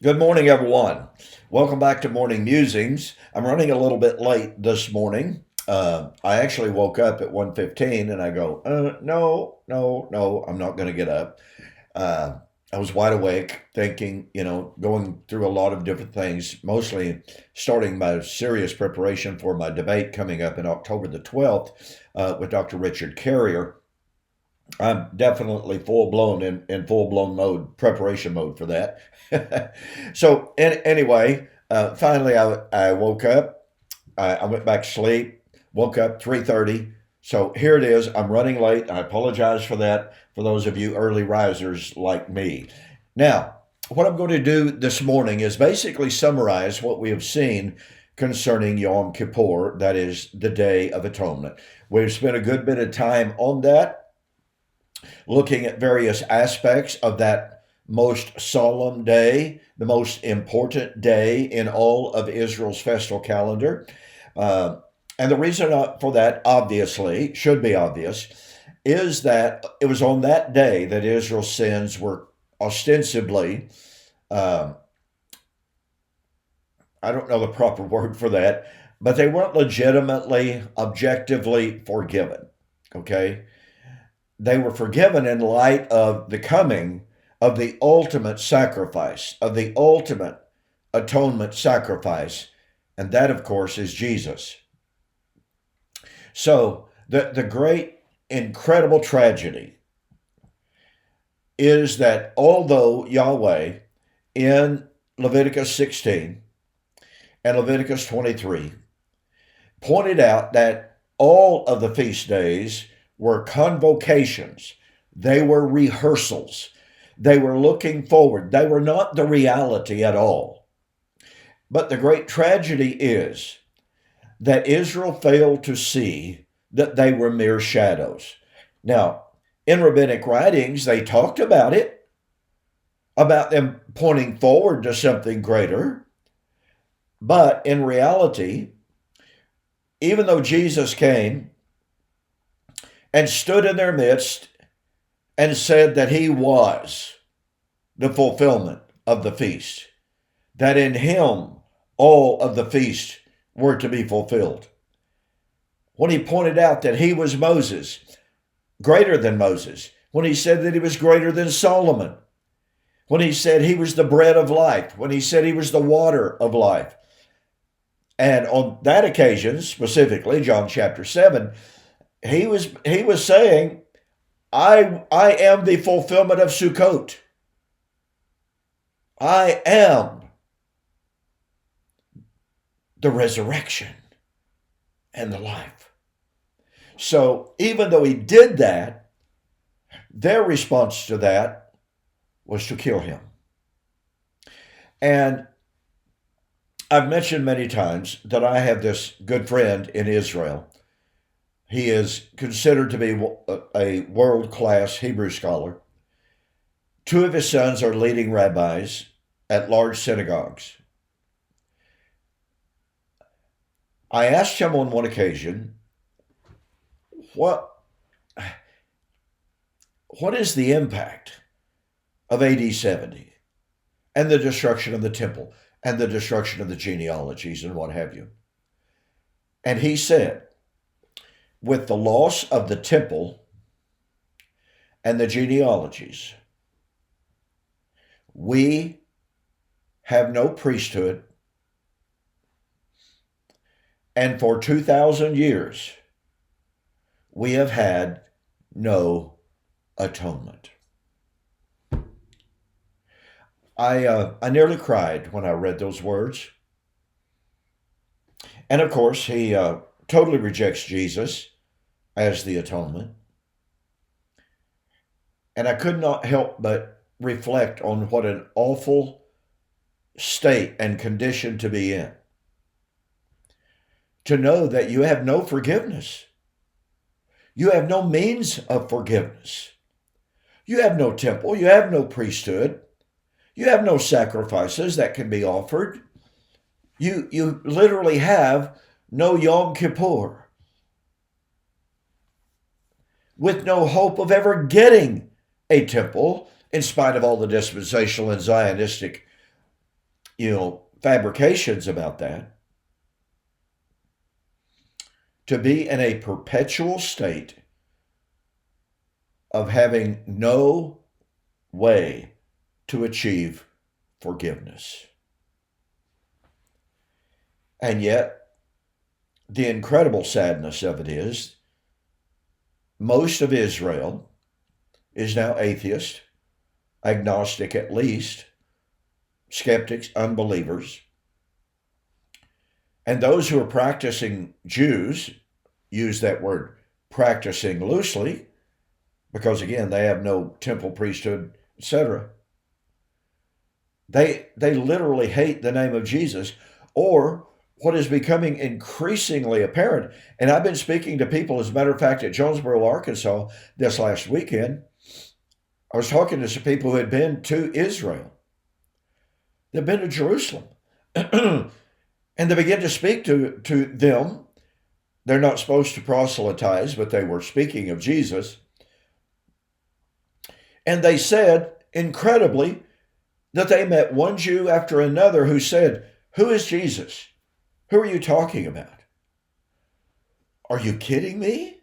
Good morning, everyone. Welcome back to Morning Musings. I'm running a little bit late this morning. I actually woke up at 1:15 and I go, no, I'm not going to get up. Uh, I was wide awake thinking, going through a lot of different things, mostly starting my serious preparation for my debate coming up in October the 12th with Dr. Richard Carrier. I'm definitely full blown in full blown mode, preparation mode for that. So anyway, finally I woke up. I went back to sleep. Woke up 3:30. So here it is. I'm running late. I apologize for that. For those of you early risers like me. Now, what I'm going to do this morning is basically summarize what we have seen concerning Yom Kippur, that is the Day of Atonement. We've spent a good bit of time on that, looking at various aspects of that most solemn day, the most important day in all of Israel's festal calendar. And the reason for that, obviously, should be obvious, is that it was on that day that Israel's sins were ostensibly, uh, I don't know the proper word for that, but they weren't legitimately, objectively forgiven. Okay? They were forgiven in light of the coming of the ultimate sacrifice, of the ultimate atonement sacrifice, and that, of course, is Jesus. So, the great, incredible tragedy is that although Yahweh in Leviticus 16 and Leviticus 23 pointed out that all of the feast days were convocations, they were rehearsals, they were looking forward, they were not the reality at all. But the great tragedy is that Israel failed to see that they were mere shadows. Now, in rabbinic writings, they talked about it, about them pointing forward to something greater. But in reality, even though Jesus came and stood in their midst and said that he was the fulfillment of the feast, that in him all of the feast were to be fulfilled. When he pointed out that he was Moses, greater than Moses, when he said that he was greater than Solomon, when he said he was the bread of life, when he said he was the water of life. And on that occasion, specifically, John chapter 7, he was saying, I am the fulfillment of Sukkot. I am the resurrection and the life. So even though he did that, their response to that was to kill him. And I've mentioned many times that I have this good friend in Israel. He is considered to be a world-class Hebrew scholar. Two of his sons are leading rabbis at large synagogues. I asked him on one occasion, what is the impact of AD 70 and the destruction of the temple and the destruction of the genealogies and what have you? And he said, with the loss of the temple and the genealogies, we have no priesthood, and for 2,000 years, we have had no atonement. I nearly cried when I read those words. And of course, he totally rejects Jesus as the atonement. And I could not help but reflect on what an awful state and condition to be in. To know that you have no forgiveness. You have no means of forgiveness. You have no temple. You have no priesthood. You have no sacrifices that can be offered. You literally have no Yom Kippur, with no hope of ever getting a temple, in spite of all the dispensational and Zionistic fabrications about that, to be in a perpetual state of having no way to achieve forgiveness. And yet, the incredible sadness of it is, most of Israel is now atheist, agnostic at least, skeptics, unbelievers. And those who are practicing Jews use that word practicing loosely, because again, they have no temple priesthood, etc. They literally hate the name of Jesus, or what is becoming increasingly apparent. And I've been speaking to people, as a matter of fact, at Jonesboro, Arkansas this last weekend. I was talking to some people who had been to Israel. They've been to Jerusalem. And they began to speak to them. They're not supposed to proselytize, but they were speaking of Jesus. And they said, incredibly, that they met one Jew after another who said, "Who is Jesus? Who are you talking about? Are you kidding me?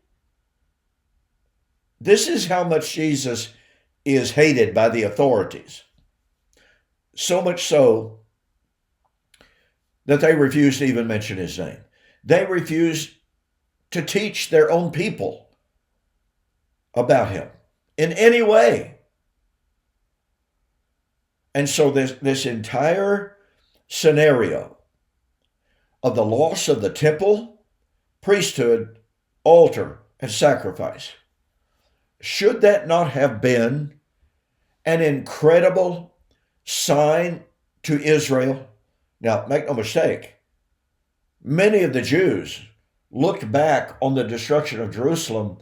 This is how much Jesus is hated by the authorities. So much so that they refuse to even mention his name. They refuse to teach their own people about him in any way." And so this entire scenario of the loss of the temple, priesthood, altar, and sacrifice, should that not have been an incredible sign to Israel? Now, make no mistake, many of the Jews looked back on the destruction of Jerusalem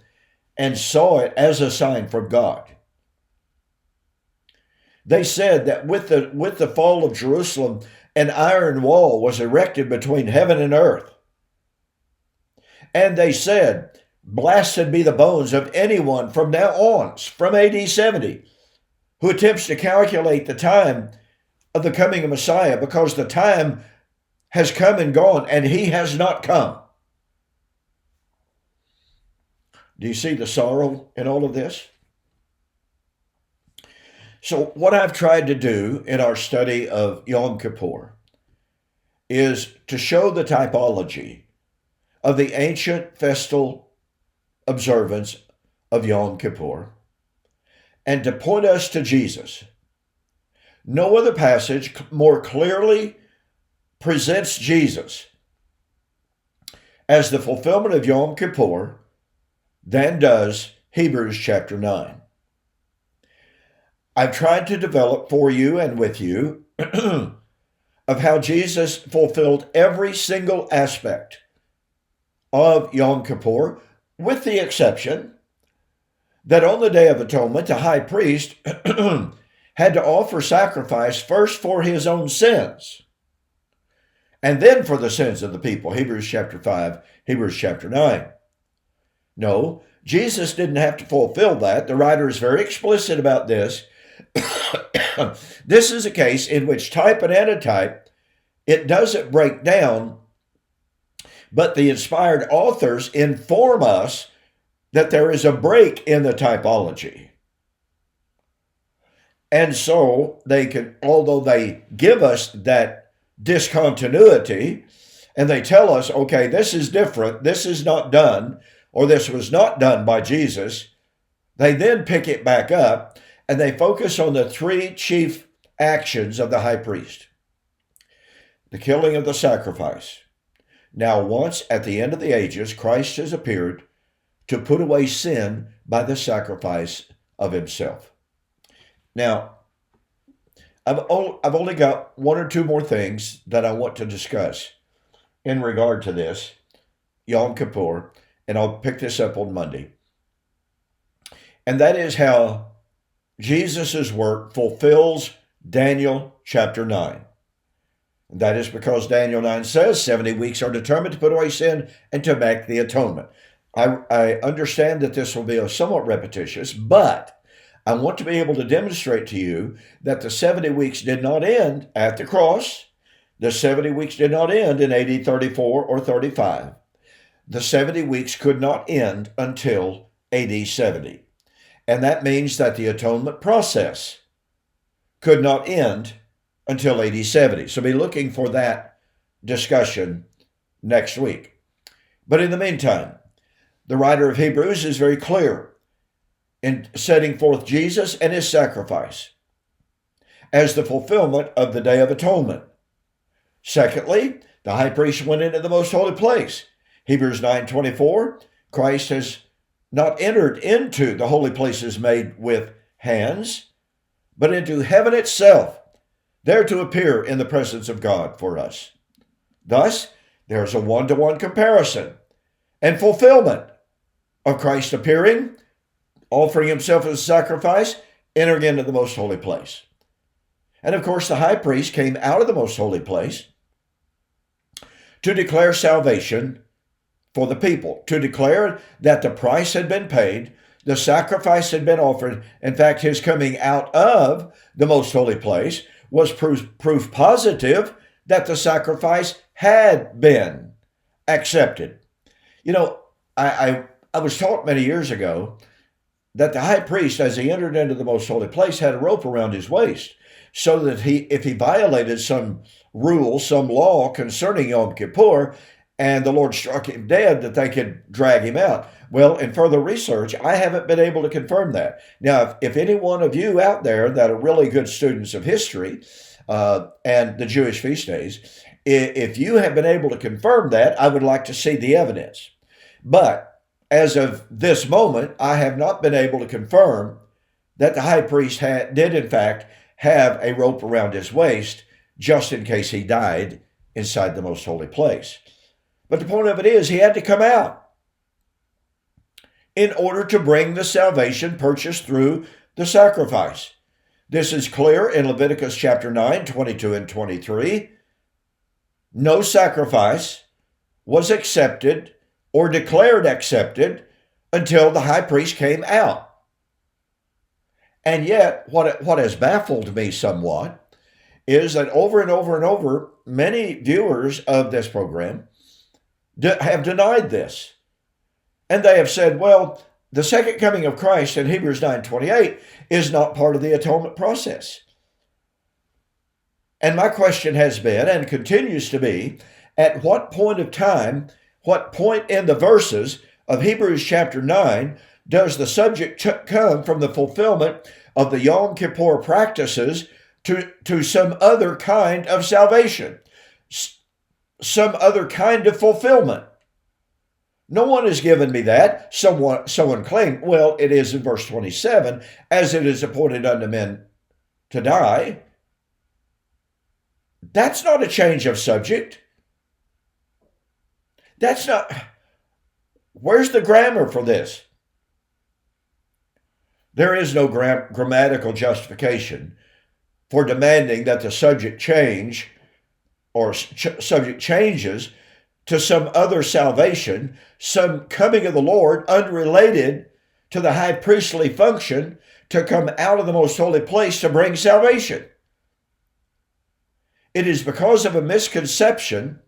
and saw it as a sign from God. They said that with the fall of Jerusalem, an iron wall was erected between heaven and earth. And they said, "Blasted be the bones of anyone from now on," from AD 70, who attempts to calculate the time of the coming of Messiah, because the time has come and gone and he has not come. Do you see the sorrow in all of this? So what I've tried to do in our study of Yom Kippur is to show the typology of the ancient festal observance of Yom Kippur and to point us to Jesus. No other passage more clearly presents Jesus as the fulfillment of Yom Kippur than does Hebrews chapter 9. I've tried to develop for you and with you of how Jesus fulfilled every single aspect of Yom Kippur, with the exception that on the Day of Atonement, the high priest had to offer sacrifice first for his own sins and then for the sins of the people. Hebrews chapter 5, Hebrews chapter 9. No, Jesus didn't have to fulfill that. The writer is very explicit about this. This is a case in which type and antitype, it doesn't break down, but the inspired authors inform us that there is a break in the typology. And so they can, although they give us that discontinuity and they tell us, okay, this is different, this is not done, or this was not done by Jesus, they then pick it back up and they focus on the three chief actions of the high priest. The killing of the sacrifice. Now, once at the end of the ages, Christ has appeared to put away sin by the sacrifice of himself. Now, I've only got one or two more things that I want to discuss in regard to this, Yom Kippur, and I'll pick this up on Monday. And that is how Jesus' work fulfills Daniel chapter 9. And that is because Daniel 9 says 70 weeks are determined to put away sin and to make the atonement. I understand that this will be somewhat repetitious, but I want to be able to demonstrate to you that the 70 weeks did not end at the cross. The 70 weeks did not end in AD 34 or 35. The 70 weeks could not end until AD 70. And that means that the atonement process could not end until AD 70. So be looking for that discussion next week. But in the meantime, the writer of Hebrews is very clear in setting forth Jesus and his sacrifice as the fulfillment of the Day of Atonement. Secondly, the high priest went into the most holy place. Hebrews 9:24, Christ has not entered into the holy places made with hands, but into heaven itself, there to appear in the presence of God for us. Thus, there's a one-to-one comparison and fulfillment of Christ appearing, offering himself as a sacrifice, entering into the most holy place. And of course, the high priest came out of the most holy place to declare salvation for the people, to declare that the price had been paid, the sacrifice had been offered. In fact, his coming out of the most holy place was proof positive that the sacrifice had been accepted. You know, I was taught many years ago that the high priest, as he entered into the most holy place, had a rope around his waist so that if he violated some rule, some law concerning Yom Kippur, and the Lord struck him dead, that they could drag him out. Well, in further research, I haven't been able to confirm that. Now, if any one of you out there that are really good students of history and the Jewish feast days, if you have been able to confirm that, I would like to see the evidence. But as of this moment, I have not been able to confirm that the high priest did in fact have a rope around his waist just in case he died inside the most holy place. But the point of it is, he had to come out in order to bring the salvation purchased through the sacrifice. This is clear in Leviticus chapter 9, 22 and 23. No sacrifice was accepted or declared accepted until the high priest came out. And yet, what has baffled me somewhat is that over and over and over, many viewers of this program have denied this. And they have said, well, the second coming of Christ in Hebrews 9:28 is not part of the atonement process. And my question has been, and continues to be, at what point of time, what point in the verses of Hebrews chapter 9 does the subject come from the fulfillment of the Yom Kippur practices to some other kind of salvation, some other kind of fulfillment? No one has given me that. Someone claimed, well, it is in verse 27, as it is appointed unto men to die. That's not a change of subject. That's not. Where's the grammar for this? There is no grammatical justification for demanding that the subject change or subject changes to some other salvation, some coming of the Lord unrelated to the high priestly function to come out of the most holy place to bring salvation. It is because of a misconception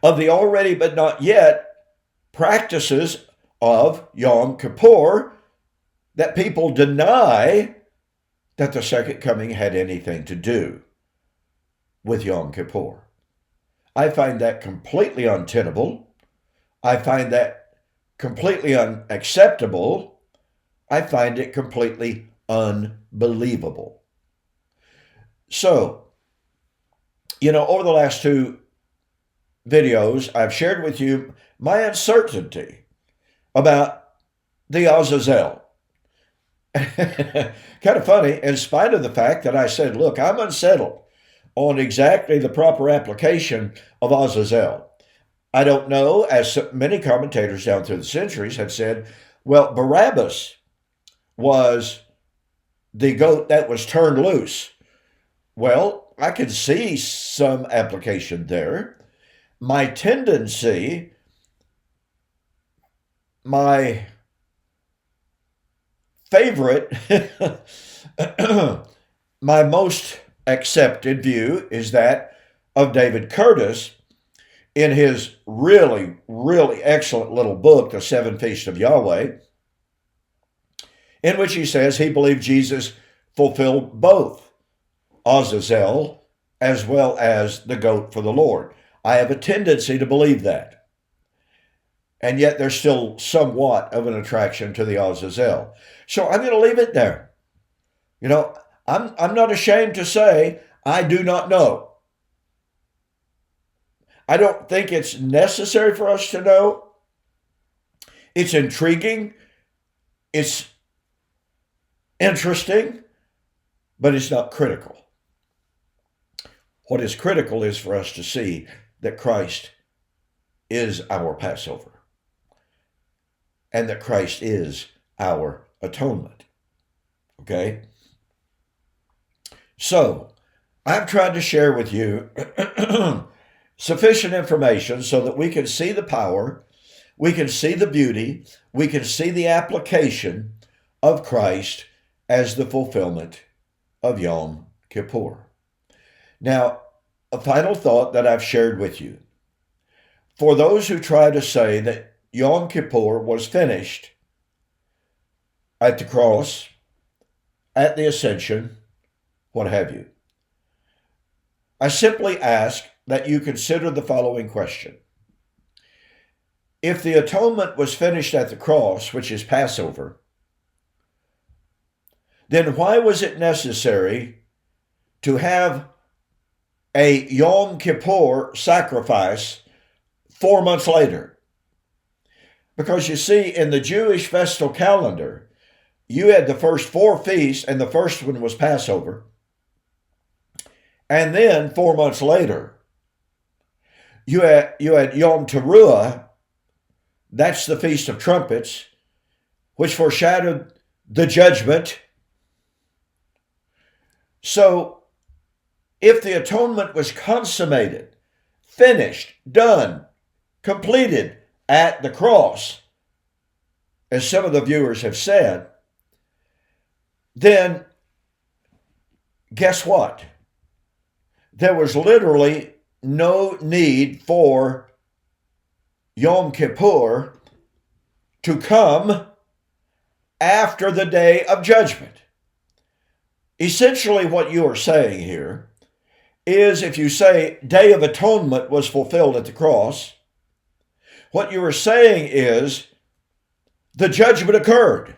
of the already but not yet practices of Yom Kippur that people deny that the second coming had anything to do with Yom Kippur. I find that completely untenable. I find that completely unacceptable. I find it completely unbelievable. So, over the last two videos, I've shared with you my uncertainty about the Azazel. Kind of funny, in spite of the fact that I said, look, I'm unsettled on exactly the proper application of Azazel. I don't know, as many commentators down through the centuries have said, well, Barabbas was the goat that was turned loose. Well, I can see some application there. My tendency, my favorite, my most accepted view is that of David Curtis in his really, really excellent little book, The Seven Feasts of Yahweh, in which he says he believed Jesus fulfilled both Azazel as well as the goat for the Lord. I have a tendency to believe that. And yet there's still somewhat of an attraction to the Azazel. So I'm going to leave it there. You know, I'm not ashamed to say I do not know. I don't think it's necessary for us to know. It's intriguing. It's interesting, but it's not critical. What is critical is for us to see that Christ is our Passover and that Christ is our atonement. Okay? So, I've tried to share with you sufficient information so that we can see the power, we can see the beauty, we can see the application of Christ as the fulfillment of Yom Kippur. Now, a final thought that I've shared with you. For those who try to say that Yom Kippur was finished at the cross, at the ascension, what have you, I simply ask that you consider the following question. If the atonement was finished at the cross, which is Passover, then why was it necessary to have a Yom Kippur sacrifice 4 months later? Because you see, in the Jewish festal calendar, you had the first 4 feasts, and the first one was Passover. And then 4 months later, you had Yom Teruah, that's the Feast of Trumpets, which foreshadowed the judgment. So, if the atonement was consummated, finished, done, completed at the cross, as some of the viewers have said, then guess what? There was literally no need for Yom Kippur to come after the day of judgment. Essentially, what you are saying here is, if you say Day of Atonement was fulfilled at the cross, what you are saying is the judgment occurred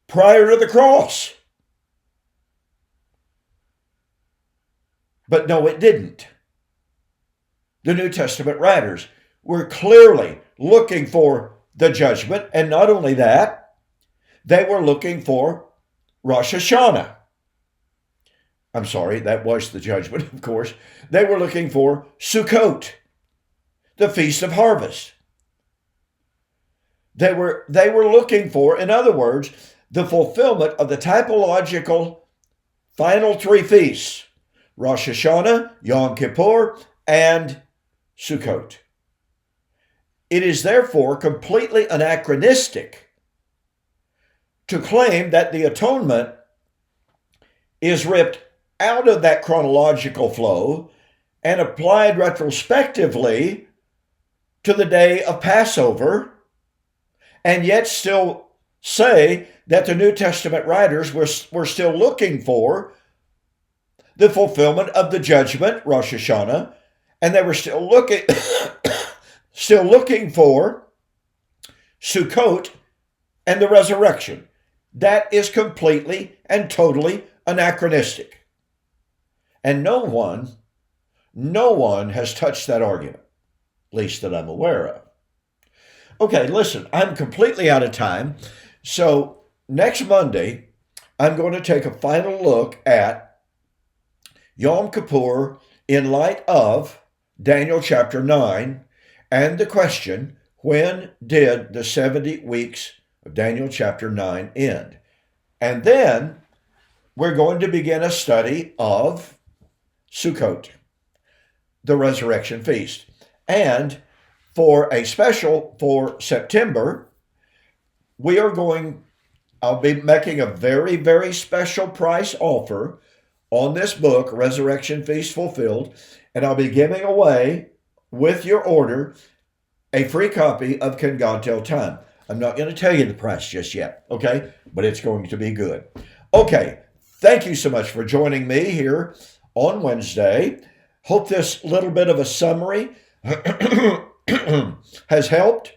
prior to the cross. But no, it didn't. The New Testament writers were clearly looking for the judgment, and not only that, they were looking for Rosh Hashanah. I'm sorry, that was the judgment, of course. They were looking for Sukkot, the Feast of Harvest. They were looking for, in other words, the fulfillment of the typological final 3 feasts: Rosh Hashanah, Yom Kippur, and Sukkot. It is therefore completely anachronistic to claim that the atonement is ripped out of that chronological flow and applied retrospectively to the day of Passover, and yet still say that the New Testament writers were still looking for the fulfillment of the judgment, Rosh Hashanah, and they were still looking for Sukkot and the resurrection. That is completely and totally anachronistic. And no one has touched that argument, at least that I'm aware of. Okay, listen, I'm completely out of time. So next Monday, I'm going to take a final look at Yom Kippur in light of Daniel chapter 9 and the question, when did the 70 weeks of Daniel chapter 9 end? And then we're going to begin a study of Sukkot, the resurrection feast. And for a special for September, I'll be making a very, very special price offer on this book, Resurrection Feast Fulfilled, and I'll be giving away with your order a free copy of Can God Tell Time. I'm not going to tell you the price just yet, okay? But it's going to be good. Okay, thank you so much for joining me here on Wednesday. Hope this little bit of a summary has helped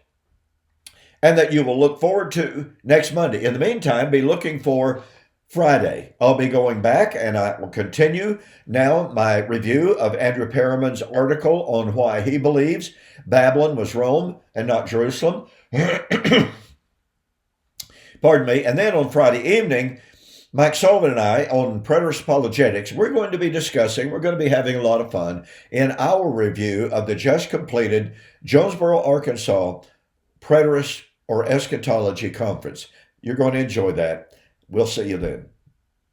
and that you will look forward to next Monday. In the meantime, be looking for Friday. I'll be going back and I will continue now my review of Andrew Perriman's article on why he believes Babylon was Rome and not Jerusalem. Pardon me. And then on Friday evening, Mike Sullivan and I on preterist apologetics, we're going to be having a lot of fun in our review of the just completed Jonesboro, Arkansas preterist or eschatology conference. You're going to enjoy that. We'll see you then.